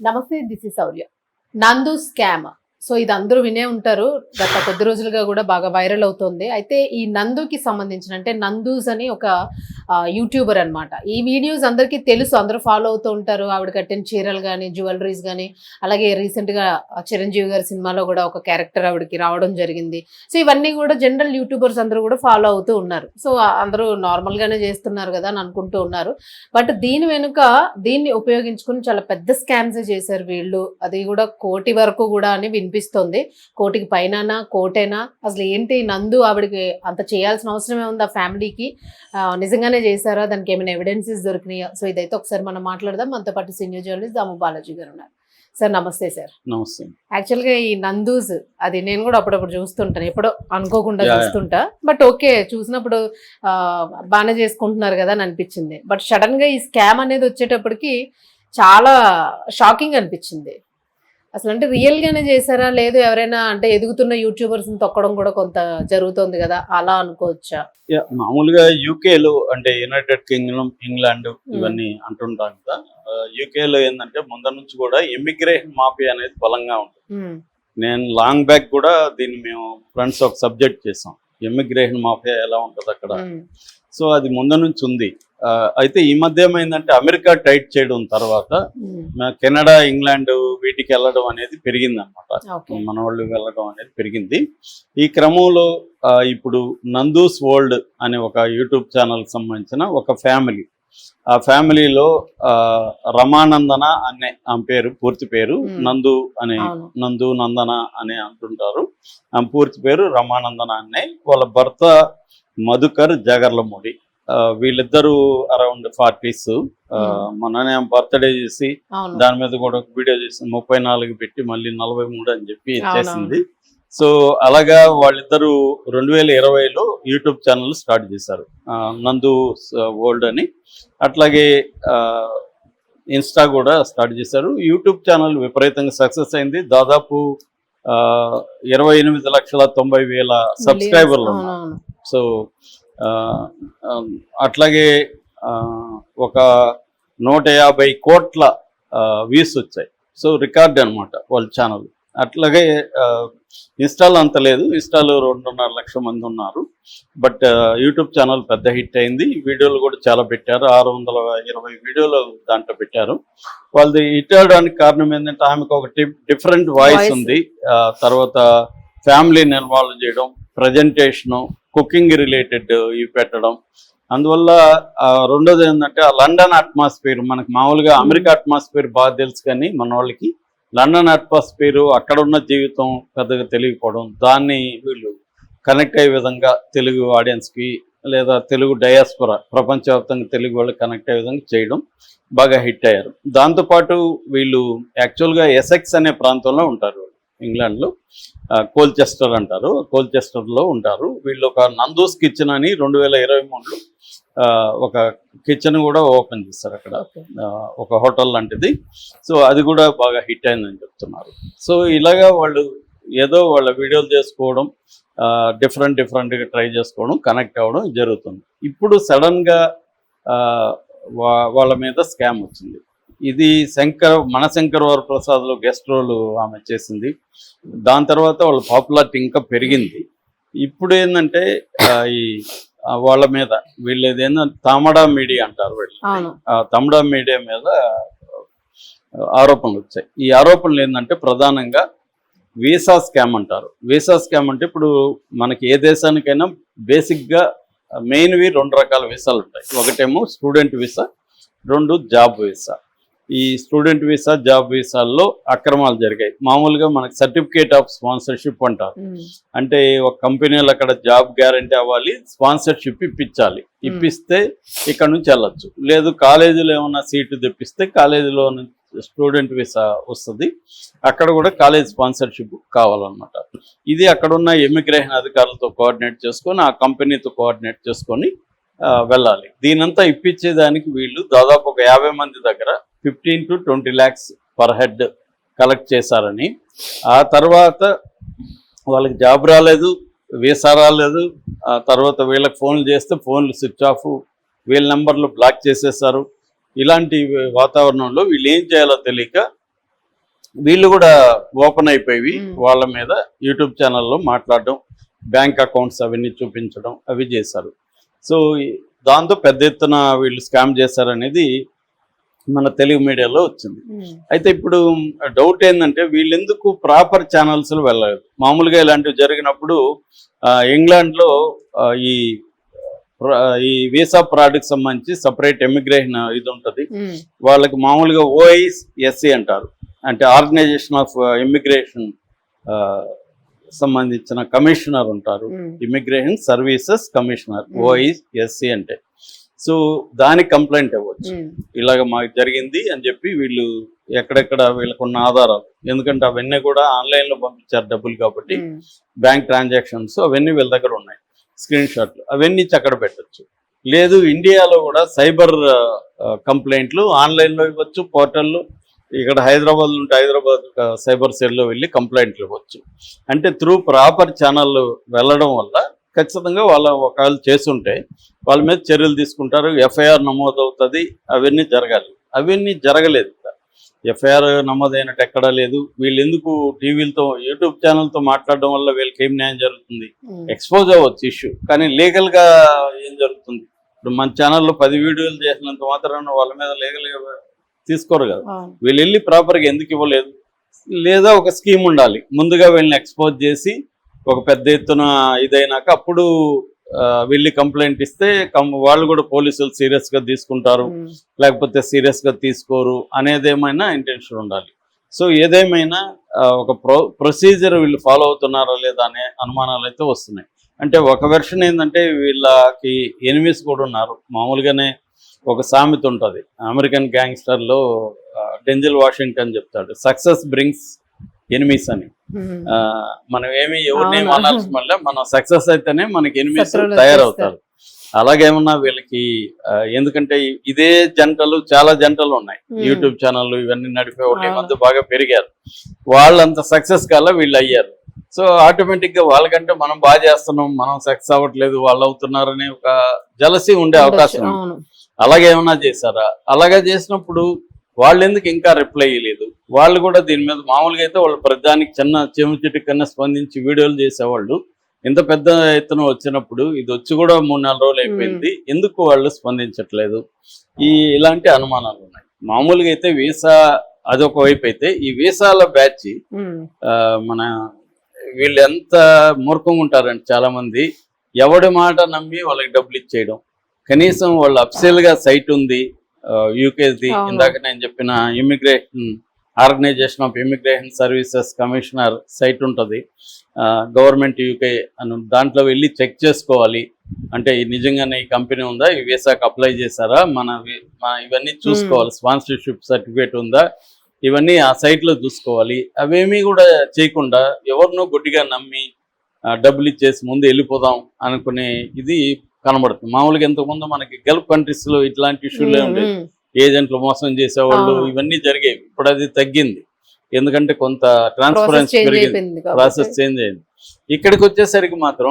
నమస్తే, this is శౌర్య. నందు scam. So ఇది అందరూ వినే ఉంటారు. గత కొద్ది రోజులుగా కూడా బాగా వైరల్ అవుతుంది. అయితే ఈ నందుకి సంబంధించిన, అంటే నందూస్ అని ఒక యూట్యూబర్ అనమాట. ఈ వీడియోస్ అందరికీ తెలుసు, అందరూ ఫాలో అవుతూ ఉంటారు. ఆవిడ కట్టిన చీరలు కానీ, జ్యువెలరీస్ కానీ, అలాగే రీసెంట్గా చిరంజీవి గారి సినిమాలో కూడా ఒక క్యారెక్టర్ ఆవిడకి రావడం జరిగింది. సో ఇవన్నీ కూడా జనరల్ యూట్యూబర్స్ అందరూ కూడా ఫాలో అవుతూ ఉన్నారు. సో అందరూ నార్మల్గానే చేస్తున్నారు కదా అని అనుకుంటూ ఉన్నారు. బట్ దీని వెనుక దీన్ని ఉపయోగించుకుని చాలా పెద్ద స్కామ్స్ చేశారు వీళ్ళు. అది కూడా కోటి వరకు కూడా అని వినిపిస్తుంది. కోటికి పైన, కోటేనా, అసలు ఏంటి నందు ఆవిడకి అంత చేయాల్సిన అవసరమే ఉంది ఆ ఫ్యామిలీకి? నిజంగానే చేశారా? దానికి ఏమైనా ఎవిడెన్సెస్ దొరికినాయా? సో ఇదైతే ఒకసారి మనం మాట్లాడదాం. మనతో పాటు సీనియర్ జర్నలిస్ట్ దాము బాలాజీ గారు ఉన్నారు. సార్ నమస్తే. సార్ నమస్తే. యాక్చువల్గా ఈ నందూస్ అది నేను కూడా అప్పుడప్పుడు చూస్తుంటాను, ఎప్పుడో అనుకోకుండా చూస్తుంటా. బట్ ఓకే, చూసినప్పుడు బాగానే చేసుకుంటున్నారు కదా అని అనిపించింది. బట్ సడన్ గా ఈ స్కామ్ అనేది వచ్చేటప్పటికి చాలా షాకింగ్ అనిపించింది. అసలు అంటే రియల్ గానే చేశారా, లేదు ఎవరైనా అంటే ఎదుగుతున్న యూట్యూబర్స్ తొక్కడం కూడా కొంత జరుగుతుంది కదా, అలా అనుకోవచ్చా? మామూలుగా యూకేలో అంటే యునైటెడ్ కింగ్డమ్, ఇంగ్లాండ్ ఇవన్నీ అంటుంటాం కదా. యూకేలో ఏంటంటే ముందర నుంచి కూడా ఇమిగ్రేషన్ మాఫియా అనేది బలంగా ఉంటుంది. నేను లాంగ్ బ్యాక్ కూడా దీన్ని మేము ఫ్రెండ్స్ ఒక సబ్జెక్ట్ చేసాం, ఇమిగ్రేషన్ మాఫియా ఎలా ఉంటుంది అక్కడ. సో అది ముందు నుంచి ఉంది. అయితే ఈ మధ్య ఏమైందంటే అమెరికా టైట్ చేయడం తర్వాత కెనడా, ఇంగ్లాండ్ వీటికి వెళ్ళడం అనేది పెరిగింది అనమాట. మన వాళ్ళు వెళ్ళడం అనేది పెరిగింది. ఈ క్రమంలో ఇప్పుడు నందూస్ వరల్డ్ అనే ఒక యూట్యూబ్ ఛానల్ సంబంధించిన ఒక ఫ్యామిలీ, ఆ ఫ్యామిలీలో రమానందన అనే ఆమె పేరు, పూర్తి పేరు నందు అనే, నందు నందన అని అంటుంటారు. ఆమె పూర్తి పేరు రమానందన అనే. వాళ్ళ భర్త మధుకర్ జగర్లమూడి. వీళ్ళిద్దరూ అరౌండ్ 40s. మొన్ననే బర్త్డే చేసి దాని మీద కూడా ఒక వీడియో చేసి 34 పెట్టి మళ్ళీ 43 అని చెప్పి చేసింది. సో అలాగా వాళ్ళిద్దరూ 2020లో యూట్యూబ్ ఛానల్ స్టార్ట్ చేశారు, నందు వరల్డ్ అని. అట్లాగే ఇన్స్టా కూడా స్టార్ట్ చేశారు. యూట్యూబ్ ఛానల్ విపరీతంగా సక్సెస్ అయింది. దాదాపు 28,90,000 సబ్స్క్రైబర్లు ఉన్నారు. సో అట్లాగే ఒక 150 కోట్ల వ్యూస్ వచ్చాయి. సో రికార్డ్ అనమాట వాళ్ళ ఛానల్. అట్లాగే ఇన్స్టాలో అంత లేదు, ఇన్స్టాలో 2.5 లక్షల మంది ఉన్నారు. బట్ యూట్యూబ్ ఛానల్ పెద్ద హిట్ అయింది. వీడియోలు కూడా చాలా పెట్టారు, 620 వీడియోలు దాంట్లో పెట్టారు. వాళ్ళది హిట్ అవడానికి కారణం ఏంటంటే ఆమెకు ఒక డిఫరెంట్ వాయిస్ ఉంది. తర్వాత ఫ్యామిలీని ఇన్వాల్వ్ చేయడం, ప్రజెంటేషను, కుకింగ్ రిలేటెడ్ ఇవి పెట్టడం. అందువల్ల రెండోది ఏంటంటే ఆ లండన్ అట్మాస్ఫియర్, మనకు మామూలుగా అమెరికా అట్మాస్ఫియర్ బాగా తెలుసు, కానీ మన వాళ్ళకి లండన్ అట్మాస్ఫియర్, అక్కడ ఉన్న జీవితం పెద్దగా తెలియకపోవడం, దాన్ని వీళ్ళు కనెక్ట్ అయ్యే విధంగా తెలుగు ఆడియన్స్కి లేదా తెలుగు డయాస్పోరా, ప్రపంచవ్యాప్తంగా తెలుగు వాళ్ళు కనెక్ట్ అయ్యే విధంగా చేయడం బాగా హిట్ అయ్యారు. దాంతోపాటు వీళ్ళు యాక్చువల్గా ఎసెక్స్ అనే ప్రాంతంలో ఉంటారు, ఇంగ్లాండ్లో. కోల్చెస్టర్ అంటారు, కోల్చెస్టర్లో ఉంటారు వీళ్ళు. ఒక నందూస్ కిచెన్ అని 2023లో ఒక కిచెన్ కూడా ఓపెన్ చేస్తారు అక్కడ, ఒక హోటల్ లాంటిది. సో అది కూడా బాగా హిట్ అయిందని చెప్తున్నారు. సో ఇలాగా వాళ్ళు ఏదో వాళ్ళ వీడియోలు చేసుకోవడం, డిఫరెంట్గా ట్రై చేసుకోవడం, కనెక్ట్ అవ్వడం జరుగుతుంది. ఇప్పుడు సడన్గా వాళ్ళ మీద స్కామ్ వచ్చింది. ఇది మనశంకర్ వరప్రసాద్లో గెస్ట్ రోల్ ఆమె చేసింది. దాని తర్వాత వాళ్ళ పాపులారిటీ ఇంకా పెరిగింది. ఇప్పుడు ఏంటంటే ఈ వాళ్ళ మీద వీళ్ళది ఏంటంటే తమడా మీడియా అంటారు, వీళ్ళు తమడా మీడియా మీద ఆరోపణలు వచ్చాయి. ఈ ఆరోపణలు ఏంటంటే ప్రధానంగా వీసా స్కామ్ అంటారు. వీసా స్కామ్ అంటే ఇప్పుడు మనకి ఏ దేశానికైనా బేసిక్గా మెయిన్వి 2 రకాల వీసాలు ఉంటాయి. ఒకటేమో స్టూడెంట్ వీసా, 2 జాబ్ వీసా. ఈ స్టూడెంట్ వీసా, జాబ్ వీసాల్లో అక్రమాలు జరిగాయి. మామూలుగా మనకి సర్టిఫికేట్ ఆఫ్ స్పాన్సర్షిప్ అంటారు. అంటే ఒక కంపెనీలో అక్కడ జాబ్ గ్యారంటీ అవ్వాలి, స్పాన్సర్షిప్ ఇప్పించాలి. ఇప్పిస్తే ఇక్కడ నుంచి వెళ్ళొచ్చు. లేదు కాలేజీలో ఏమన్నా సీటు తెప్పిస్తే కాలేజీలో స్టూడెంట్ వీసా వస్తుంది, అక్కడ కూడా కాలేజ్ స్పాన్సర్షిప్ కావాలన్నమాట. ఇది అక్కడున్న ఇమిగ్రేషన్ అధికారులతో కోఆర్డినేట్ చేసుకొని, ఆ కంపెనీతో కోఆర్డినేట్ చేసుకొని వెళ్ళాలి. దీనంతా ఇప్పించేదానికి వీళ్ళు దాదాపు ఒక 50 మంది దగ్గర 15 to 20 lakhs per head collect చేశారని, ఆ తర్వాత వాళ్ళకి జాబ్ రాలేదు, వీసా రాలేదు. ఆ తర్వాత వీళ్ళకి ఫోన్లు చేస్తే ఫోన్లు స్విచ్ ఆఫ్, వీళ్ళ నెంబర్లు బ్లాక్ చేసేసారు. ఇలాంటి వాతావరణంలో వీళ్ళు ఏం చేయాలో తెలియక వీళ్ళు కూడా ఓపెన్ అయిపోయి Hmm. వాళ్ళ మీద యూట్యూబ్ ఛానల్లో మాట్లాడడం, బ్యాంక్ అకౌంట్స్ అవన్నీ చూపించడం అవి చేశారు. సో దాంతో పెద్ద ఎత్తున వీళ్ళు స్కామ్ చేశారనేది మన తెలుగు మీడియాలో వచ్చింది. అయితే ఇప్పుడు డౌట్ ఏంటంటే వీళ్ళు ఎందుకు ప్రాపర్ ఛానల్స్లో వెళ్ళలేదు. మామూలుగా ఇలాంటివి జరిగినప్పుడు ఇంగ్లాండ్లో ఈ ఈ వీసా ఫ్రాడ్కి సంబంధించి సపరేట్ ఇమిగ్రేషన్ ఇది ఉంటుంది. వాళ్ళకి మామూలుగా OISC అంటారు, అంటే ఆర్గనైజేషన్ ఆఫ్ ఇమిగ్రేషన్ సంబంధించిన కమిషనర్ ఉంటారు, ఇమిగ్రేషన్ సర్వీసెస్ కమిషనర్, OISC అంటే. సో దానికి కంప్లైంట్ ఇవ్వచ్చు, ఇలాగ మాకు జరిగింది అని చెప్పి. వీళ్ళు ఎక్కడెక్కడ వీళ్ళకున్న ఆధారాలు, ఎందుకంటే అవన్నీ కూడా ఆన్లైన్లో పంపించారు డబ్బులు కాబట్టి, బ్యాంక్ ట్రాన్సాక్షన్స్ అవన్నీ వీళ్ళ దగ్గర ఉన్నాయి, స్క్రీన్ షాట్లు అవన్నీ అక్కడ పెట్టచ్చు. లేదు ఇండియాలో కూడా సైబర్ కంప్లైంట్లు ఆన్లైన్లో ఇవ్వచ్చు, పోర్టల్లో. ఇక్కడ హైదరాబాద్ ఉంటే హైదరాబాద్ సైబర్ సెల్లో వెళ్ళి కంప్లైంట్లు ఇవ్వచ్చు. అంటే త్రూ ప్రాపర్ ఛానల్ వెళ్ళడం వల్ల ఖచ్చితంగా వాళ్ళ ఒకవేళ చేస్తుంటే వాళ్ళ మీద చర్యలు తీసుకుంటారు, FIR నమోదవుతుంది, అవన్నీ జరగాలి. అవన్నీ జరగలేదు. FIR నమోదైనట్టు ఎక్కడా లేదు. వీళ్ళు ఎందుకు టీవీలతో యూట్యూబ్ ఛానల్తో మాట్లాడడం వల్ల వీళ్ళకి ఏం న్యాయం జరుగుతుంది? ఎక్స్పోజ్ అవ్వచ్చు ఇష్యూ, కానీ లీగల్గా ఏం జరుగుతుంది? ఇప్పుడు మన ఛానల్లో 10 వీడియోలు చేసినంత మాత్రాన వాళ్ళ మీద లీగల్గా తీసుకోరు కదా. వీళ్ళు వెళ్ళి ప్రాపర్గా ఎందుకు ఇవ్వలేదు? లేదా ఒక స్కీమ్ ఉండాలి, ముందుగా వీళ్ళని ఎక్స్పోజ్ చేసి ఒక పెద్ద ఎత్తున ఇదైనాక అప్పుడు వెళ్ళి కంప్లైంట్ ఇస్తే వాళ్ళు కూడా పోలీసులు సీరియస్గా తీసుకుంటారు, లేకపోతే సీరియస్గా తీసుకోరు అనేది ఏమైనా ఇంటెన్షన్ ఉండాలి. సో ఏదేమైనా ఒక ప్రొసీజర్ వీళ్ళు ఫాలో అవుతున్నారా లేదా అనే అనుమానాలు అయితే వస్తున్నాయి. అంటే ఒక వెర్షన్ ఏంటంటే వీళ్ళకి ఎనిమీస్ కూడా ఉన్నారు. మామూలుగానే ఒక సామెత ఉంటుంది అమెరికన్ గ్యాంగ్స్టర్లో, డెంజల్ వాషింగ్టన్ చెప్తాడు, సక్సెస్ బ్రింగ్స్ ఎనిమీస్ అని. మనం ఏమి ఎవరిని అనాల్సి మళ్ళీ మనం సక్సెస్ అయితేనే మనకి ఎనిమీస్ తయారవుతారు. అలాగేమన్నా వీళ్ళకి, ఎందుకంటే ఇదే జంటలు చాలా జంటలు ఉన్నాయి యూట్యూబ్ ఛానళ్ళు ఇవన్నీ నడిపే వాళ్ళు, ఈ మధ్య బాగా పెరిగారు. వాళ్ళంత సక్సెస్ కల్లా వీళ్ళు అయ్యారు. సో ఆటోమేటిక్గా వాళ్ళకంటే మనం బాగా చేస్తున్నాం, మనం సక్సెస్ అవ్వట్లేదు, వాళ్ళు అవుతున్నారనే ఒక జలసీ ఉండే అవకాశం ఉంది. అలాగేమన్నా చేశారా? అలాగే చేసినప్పుడు వాళ్ళు ఎందుకు ఇంకా రిప్లై ఇవ్వలేదు? వాళ్ళు కూడా దీని మీద మామూలుగా అయితే వాళ్ళు ప్రతిదానికి చిన్న చెముచిటి కన్నా స్పందించి వీడియోలు చేసేవాళ్ళు. ఇంత పెద్ద ఎత్తున వచ్చినప్పుడు ఇది వచ్చి కూడా 3-4 రోజులు అయిపోయింది, ఎందుకు వాళ్ళు స్పందించట్లేదు? ఇలాంటి అనుమానాలు ఉన్నాయి. మామూలుగా అయితే వీసా అదొక వైపు అయితే, ఈ వీసాల బ్యాచ్ మన వీళ్ళు ఎంత మూర్ఖంగా ఉంటారంటే చాలా మంది ఎవడి మాట నమ్మి వాళ్ళకి డబ్బులు ఇచ్చేయడం. కనీసం వాళ్ళు అఫీషియల్గా సైట్ ఉంది యూకేది, ఇందాక నేను చెప్పిన immigration organisation of immigration services commissioner site ఉంటుంది, గవర్నమెంట్ UK అని. దాంట్లో వెళ్ళి చెక్ చేసుకోవాలి, అంటే నిజంగానే ఈ కంపెనీ ఉందా, ఈ వీసాకి అప్లై చేశారా, ఇవన్నీ చూసుకోవాలి, స్పాన్సర్షిప్ సర్టిఫికేట్ ఉందా, ఇవన్నీ ఆ సైట్లో చూసుకోవాలి. అవేమీ కూడా చేయకుండా ఎవరినో గుడ్డిగా నమ్మి డబ్బులు ఇచ్చేసి ముందు వెళ్ళిపోదాం అనుకునే ఇది కనబడుతుంది. మామూలుగా ఇంతకుముందు మనకి గల్ఫ్ కంట్రీస్లో ఇట్లాంటి ఇష్యూలే ఉండేది, ఏజెంట్లు మోసం చేసేవాళ్ళు, ఇవన్నీ జరిగేవి. ఇప్పుడు అది తగ్గింది, ఎందుకంటే కొంత ట్రాన్స్పరెన్సీ పెరిగింది, ప్రాసెస్ చేంజ్ అయింది. ఇక్కడికి వచ్చేసరికి మాత్రం,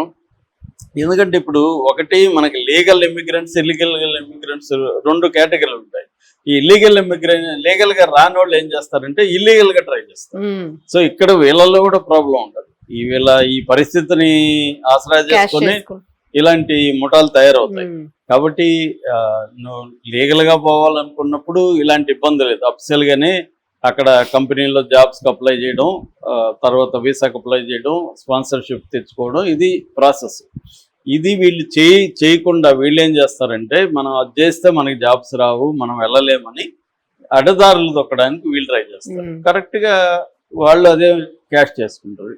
ఎందుకంటే ఇప్పుడు ఒకటి మనకి లీగల్ ఇమిగ్రెంట్స్, ఇల్లీగల్ ఇమిగ్రెంట్స్ 2 కేటగిరీలు ఉంటాయి. ఈ ఇల్లీగల్ లీగల్గా రాని వాళ్ళు ఏం చేస్తారంటే ఇల్లీగల్గా ట్రై చేస్తారు. సో ఇక్కడ వీళ్ళల్లో కూడా ప్రాబ్లం ఉంటుంది. ఈ పరిస్థితిని ఆసరా చేసుకొని ఇలాంటి ముఠాలు తయారవుతాయి. కాబట్టి నువ్వు లీగల్గా పోవాలనుకున్నప్పుడు ఇలాంటి ఇబ్బంది లేదు. అఫీషియల్గానే అక్కడ కంపెనీలో జాబ్స్కి అప్లై చేయడం, తర్వాత వీసాకి అప్లై చేయడం, స్పాన్సర్షిప్ తెచ్చుకోవడం, ఇది ప్రాసెస్. ఇది వీళ్ళు చేయకుండా వీళ్ళు ఏం చేస్తారంటే, మనం అది చేస్తే మనకి జాబ్స్ రావు, మనం వెళ్ళలేమని అడ్డదారులు దొక్కడానికి వీళ్ళు ట్రై చేస్తారు. కరెక్ట్గా వాళ్ళు అదే క్యాష్ చేసుకుంటారు.